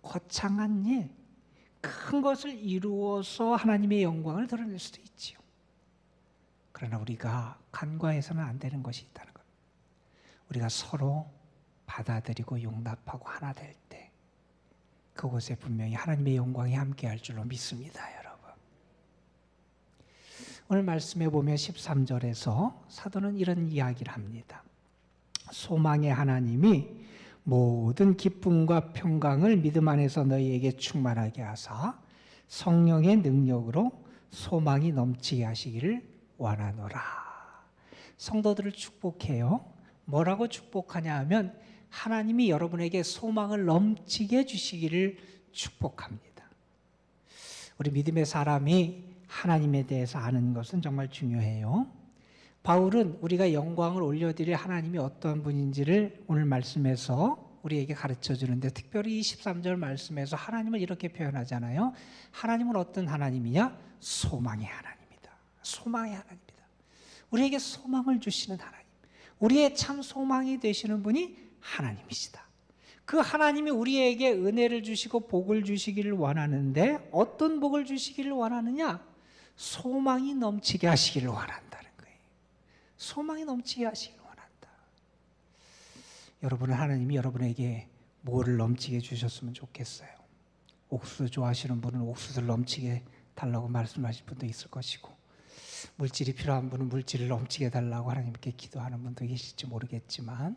거창한 일, 큰 것을 이루어서 하나님의 영광을 드러낼 수도 있지요. 그러나 우리가 간과해서는 안 되는 것이 있다는 것. 우리가 서로 받아들이고 용납하고 하나 될 때 그곳에 분명히 하나님의 영광이 함께할 줄로 믿습니다. 여러분, 오늘 말씀에 보면 13절에서 사도는 이런 이야기를 합니다. 소망의 하나님이 모든 기쁨과 평강을 믿음 안에서 너희에게 충만하게 하사 성령의 능력으로 소망이 넘치게 하시기를 원하노라. 성도들을 축복해요. 뭐라고 축복하냐 하면 하나님이 여러분에게 소망을 넘치게 주시기를 축복합니다. 우리 믿음의 사람이 하나님에 대해서 아는 것은 정말 중요해요. 바울은 우리가 영광을 올려드릴 하나님이 어떤 분인지를 오늘 말씀에서 우리에게 가르쳐 주는데, 특별히 23절 말씀에서 하나님을 이렇게 표현하잖아요. 하나님은 어떤 하나님이냐? 소망의 하나님이다. 소망의 하나님이다. 우리에게 소망을 주시는 하나님, 우리의 참 소망이 되시는 분이 하나님이시다. 그 하나님이 우리에게 은혜를 주시고 복을 주시기를 원하는데 어떤 복을 주시기를 원하느냐? 소망이 넘치게 하시기를 원한다는 거예요. 소망이 넘치게 하시기를 원한다. 여러분은 하나님이 여러분에게 뭐를 넘치게 주셨으면 좋겠어요? 옥수수 좋아하시는 분은 옥수수를 넘치게 달라고 말씀하실 분도 있을 것이고, 물질이 필요한 분은 물질을 넘치게 달라고 하나님께 기도하는 분도 계실지 모르겠지만,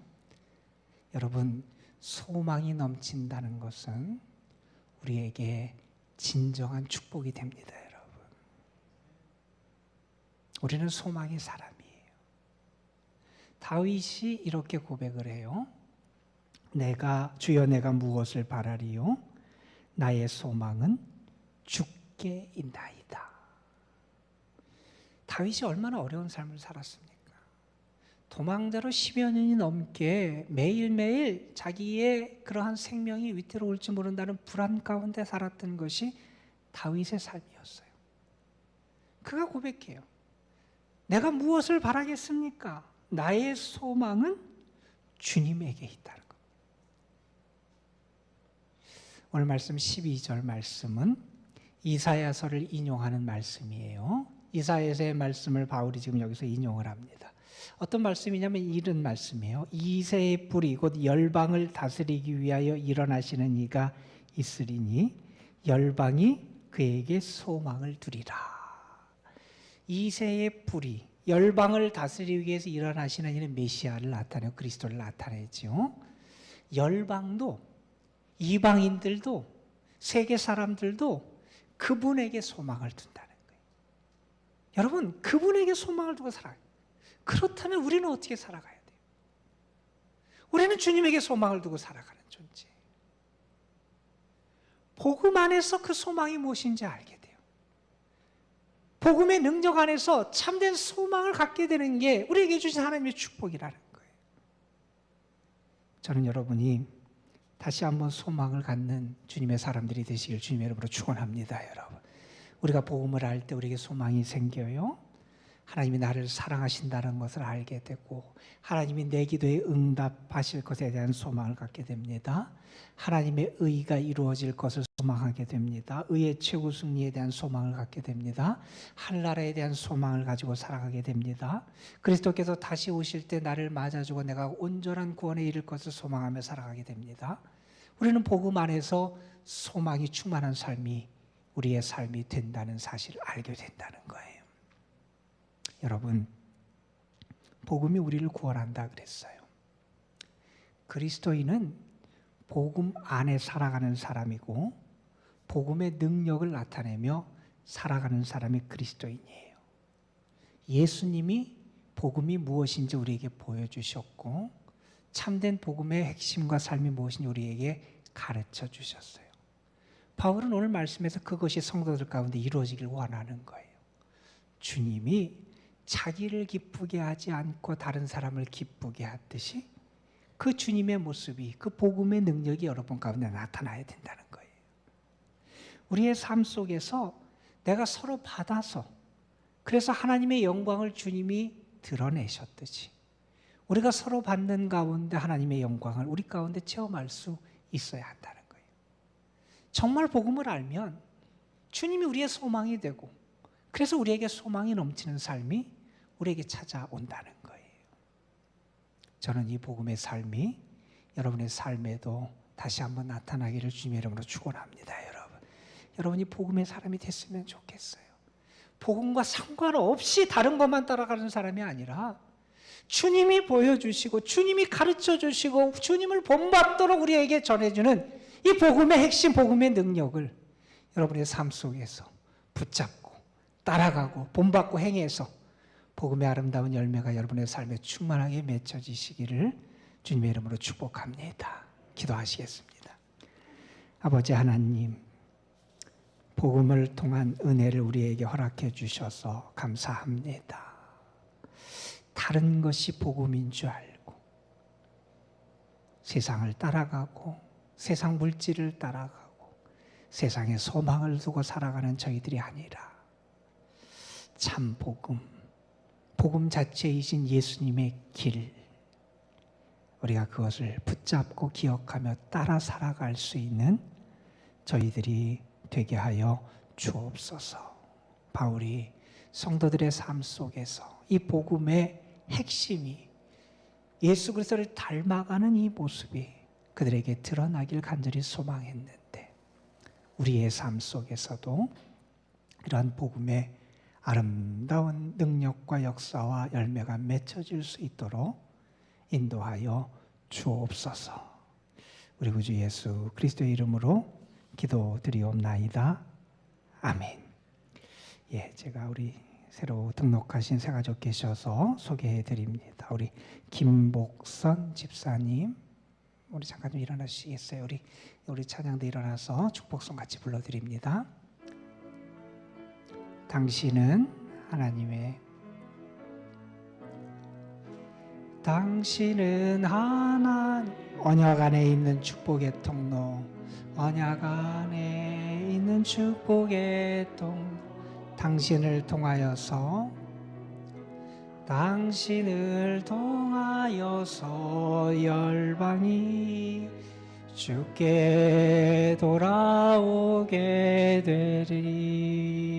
여러분, 소망이 넘친다는 것은 우리에게 진정한 축복이 됩니다. 여러분, 우리는 소망의 사람이에요. 다윗이 이렇게 고백을 해요. 주여 내가 무엇을 바라리요? 나의 소망은 주께 있나이다. 다윗이 얼마나 어려운 삶을 살았습니까? 도망자로 10여 년이 넘게 매일매일 자기의 그러한 생명이 위태로울지 모른다는 불안 가운데 살았던 것이 다윗의 삶이었어요. 그가 고백해요. 내가 무엇을 바라겠습니까? 나의 소망은 주님에게 있다는 것. 오늘 말씀 12절 말씀은 이사야서를 인용하는 말씀이에요. 이사야서의 말씀을 바울이 지금 여기서 인용을 합니다. 어떤 말씀이냐면 이런 말씀이에요. 이새의 뿌리 곧 열방을 다스리기 위하여 일어나시는 이가 있으리니 열방이 그에게 소망을 두리라. 이새의 뿌리, 열방을 다스리기 위해서 일어나시는 이는 메시아를 나타내고 그리스도를 나타내죠. 열방도, 이방인들도, 세계 사람들도 그분에게 소망을 둔다는 거예요. 여러분, 그분에게 소망을 두고 살아요. 그렇다면 우리는 어떻게 살아가야 돼요? 우리는 주님에게 소망을 두고 살아가는 존재예요. 복음 안에서 그 소망이 무엇인지 알게 돼요. 복음의 능력 안에서 참된 소망을 갖게 되는 게 우리에게 주신 하나님의 축복이라는 거예요. 저는 여러분이 다시 한번 소망을 갖는 주님의 사람들이 되시길 주님의 이름으로 축원합니다. 여러분, 우리가 복음을 알 때 우리에게 소망이 생겨요. 하나님이 나를 사랑하신다는 것을 알게 되고, 하나님이 내 기도에 응답하실 것에 대한 소망을 갖게 됩니다. 하나님의 의가 이루어질 것을 소망하게 됩니다. 의의 최후 승리에 대한 소망을 갖게 됩니다. 하늘나라에 대한 소망을 가지고 살아가게 됩니다. 그리스도께서 다시 오실 때 나를 맞아주고 내가 온전한 구원에 이를 것을 소망하며 살아가게 됩니다. 우리는 복음 안에서 소망이 충만한 삶이 우리의 삶이 된다는 사실을 알게 된다는 거예요. 여러분, 복음이 우리를 구원한다 그랬어요. 그리스도인은 복음 안에 살아가는 사람이고 복음의 능력을 나타내며 살아가는 사람이 그리스도인이에요. 예수님이 복음이 무엇인지 우리에게 보여주셨고 참된 복음의 핵심과 삶이 무엇인지 우리에게 가르쳐 주셨어요. 바울은 오늘 말씀에서 그것이 성도들 가운데 이루어지길 원하는 거예요. 주님이 자기를 기쁘게 하지 않고 다른 사람을 기쁘게 하듯이 그 주님의 모습이, 그 복음의 능력이 여러분 가운데 나타나야 된다는 거예요. 우리의 삶 속에서 내가 서로 받아서, 그래서 하나님의 영광을 주님이 드러내셨듯이 우리가 서로 받는 가운데 하나님의 영광을 우리 가운데 체험할 수 있어야 한다는 거예요. 정말 복음을 알면 주님이 우리의 소망이 되고, 그래서 우리에게 소망이 넘치는 삶이 우리에게 찾아온다는 거예요. 저는 이 복음의 삶이 여러분의 삶에도 다시 한번 나타나기를 주님의 이름으로 축원합니다. 여러분이 복음의 사람이 됐으면 좋겠어요. 복음과 상관없이 다른 것만 따라가는 사람이 아니라 주님이 보여주시고 주님이 가르쳐 주시고 주님을 본받도록 우리에게 전해주는 이 복음의 핵심, 복음의 능력을 여러분의 삶 속에서 붙잡고 따라가고 본받고 행해서 복음의 아름다운 열매가 여러분의 삶에 충만하게 맺혀지시기를 주님의 이름으로 축복합니다. 기도하시겠습니다. 아버지 하나님, 복음을 통한 은혜를 우리에게 허락해 주셔서 감사합니다. 다른 것이 복음인 줄 알고 세상을 따라가고 세상 물질을 따라가고 세상에 소망을 두고 살아가는 저희들이 아니라 참 복음 자체이신 예수님의 길, 우리가 그것을 붙잡고 기억하며 따라 살아갈 수 있는 저희들이 되게 하여 주옵소서. 바울이 성도들의 삶 속에서 이 복음의 핵심이 예수 그리스도를 닮아가는 이 모습이 그들에게 드러나길 간절히 소망했는데, 우리의 삶 속에서도 이러한 복음의 아름다운 능력과 역사와 열매가 맺혀질 수 있도록 인도하여 주옵소서. 우리 구주 예수 그리스도의 이름으로 기도드리옵나이다. 아멘. 제가 우리 새로 등록하신 새가족 계셔서 소개해드립니다. 우리 김복선 집사님, 우리 잠깐 좀 일어나시겠어요? 우리 찬양대 일어나서 축복송 같이 불러드립니다. 당신은 하나님의, 당신은 하나님, 언약 안에 있는 축복의 통로, 언약 안에 있는 축복의 통로, 당신을 통하여서, 당신을 통하여서 열방이 주께 돌아오게 되리니.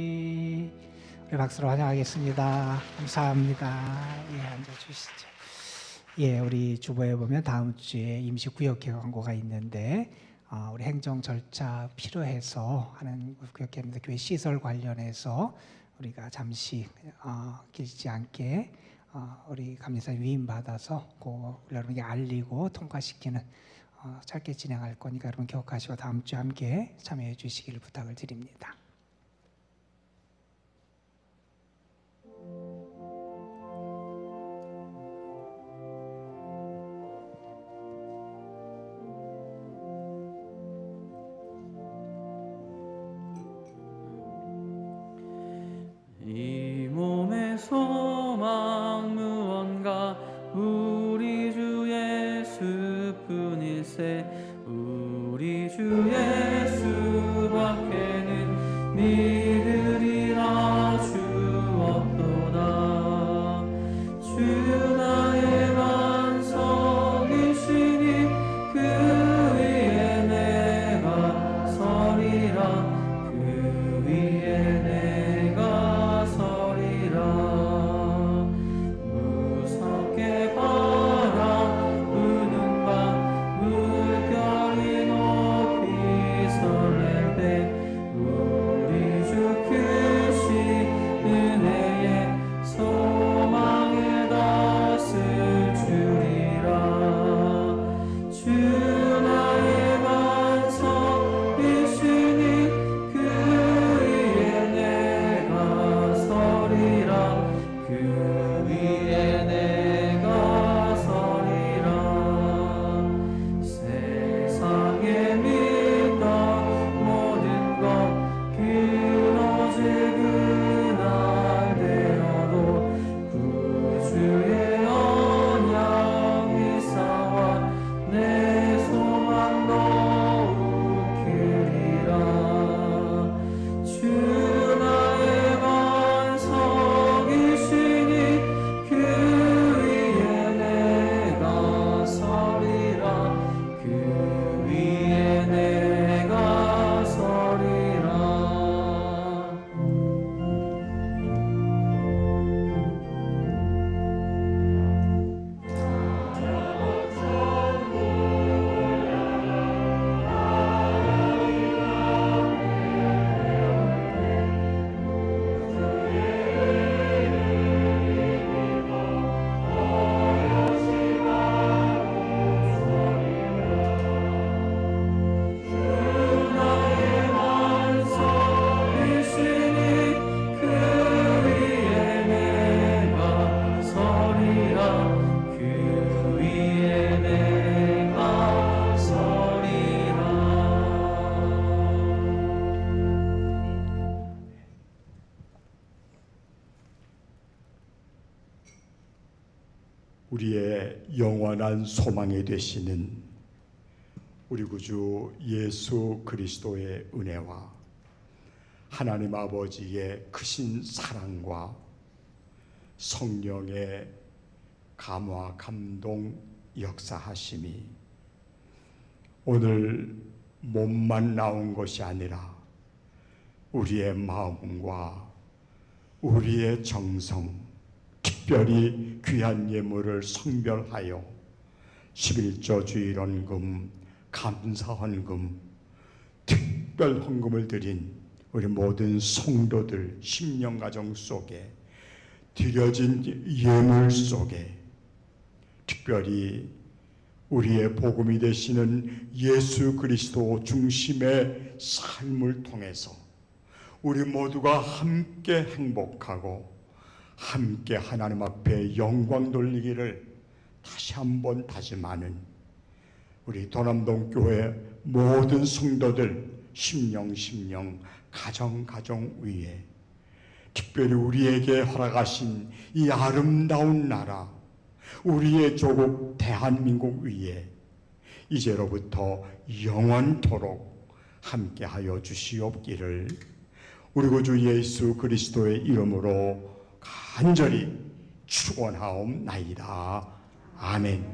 우리 박수로 환영하겠습니다. 감사합니다. 앉아주시죠. 우리 주보에 보면 다음 주에 임시구역 개관고가 있는데 우리 행정 절차 필요해서 하는 구역입니다. 교회 시설 관련해서 우리가 잠시 길지 않게 우리 감리사님 위임 받아서 여러분에게 알리고 통과시키는 짧게 진행할 거니까 여러분 기억하시고 다음 주에 함께 참여해 주시기를 부탁을 드립니다. 이 몸의 소망 무언가 우리 주 예수뿐일세. 우리 주 예수밖에는 믿으리라 주 없도다. 주 나의 반석이시니 그 위에 내가 서리라. 그 위에 내가 서리라. 무섭게 바람 부는 밤 물결이 높이 설렐 때 우리 주 우리의 영원한 소망이 되시는 우리 구주 예수 그리스도의 은혜와 하나님 아버지의 크신 사랑과 성령의 감화 감동 역사하심이 오늘 몸만 나온 것이 아니라 우리의 마음과 우리의 정성, 특별히 귀한 예물을 성별하여 11조 주일헌금, 감사헌금, 특별 헌금을 드린 우리 모든 성도들 심령가정 속에 드려진 예물 속에 특별히 우리의 복음이 되시는 예수 그리스도 중심의 삶을 통해서 우리 모두가 함께 행복하고 함께 하나님 앞에 영광 돌리기를 다시 한번 다짐하는 우리 도남동 교회 모든 성도들 심령 가정 위에 특별히 우리에게 허락하신 이 아름다운 나라 우리의 조국 대한민국 위에 이제로부터 영원토록 함께하여 주시옵기를 우리 구주 예수 그리스도의 이름으로 간절히 축원하옵나이다. 아멘.